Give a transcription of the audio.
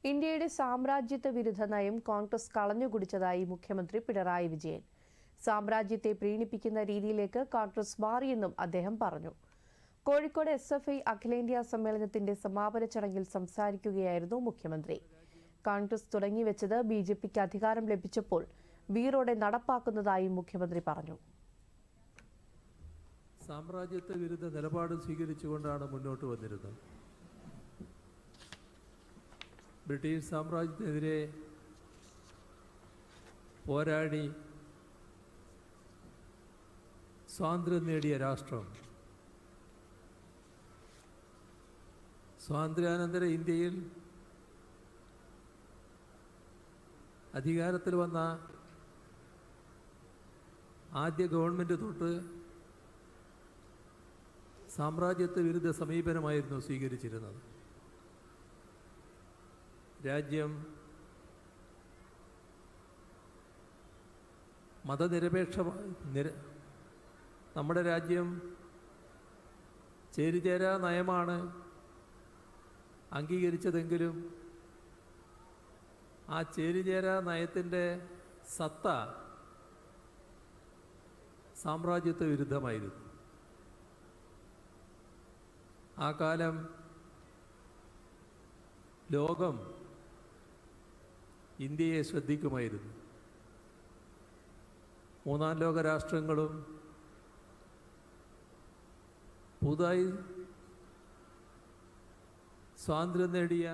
ഇന്ത്യയുടെ സാമ്രാജ്യത്വ വിരുദ്ധ നയം കോൺഗ്രസ് കളഞ്ഞുകുടിച്ചതായി മുഖ്യമന്ത്രി പിണറായി വിജയൻ. സാമ്രാജ്യത്തെ പ്രീണിപ്പിക്കുന്ന രീതിയിലേക്ക് കോൺഗ്രസ് മാറിയെന്നും അദ്ദേഹം പറഞ്ഞു. കോഴിക്കോട് SFI അഖിലേന്ത്യാ സമ്മേളനത്തിന്റെ സമാപന ചടങ്ങിൽ സംസാരിക്കുകയായിരുന്നു മുഖ്യമന്ത്രി. കോൺഗ്രസ് തുടങ്ങിവെച്ചത് BJPക്ക് അധികാരം ലഭിച്ചപ്പോൾ വീറോടെ നടപ്പാക്കുന്നതായും മുഖ്യമന്ത്രി പറഞ്ഞു. സാമ്രാജ്യത്വ വിരുദ്ധ നിലപാട് സ്വീകരിച്ചുകൊണ്ടാണ് മുന്നോട്ട് വന്നിരുന്നത്. ബ്രിട്ടീഷ് സാമ്രാജ്യത്തിനെതിരെ പോരാടി സ്വാതന്ത്ര്യം നേടിയ രാഷ്ട്രം. സ്വാതന്ത്ര്യാനന്തര ഇന്ത്യയിൽ അധികാരത്തിൽ വന്ന ആദ്യ ഗവൺമെൻറ് തൊട്ട് സാമ്രാജ്യത്വ വിരുദ്ധ സമീപനമായിരുന്നു സ്വീകരിച്ചിരുന്നത്. രാജ്യം നമ്മുടെ രാജ്യം ചേരിചേരാ നയമാണ് അംഗീകരിച്ചതെങ്കിലും ആ ചേരിചേരാ നയത്തിൻ്റെ സത്ത സാമ്രാജ്യത്വ വിരുദ്ധമായിരുന്നു. ആ കാലം ലോകം ഇന്ത്യയെ ശ്രദ്ധിക്കുമായിരുന്നു. മൂന്നാം ലോക രാഷ്ട്രങ്ങളും പുതുതായി സ്വാതന്ത്ര്യം നേടിയ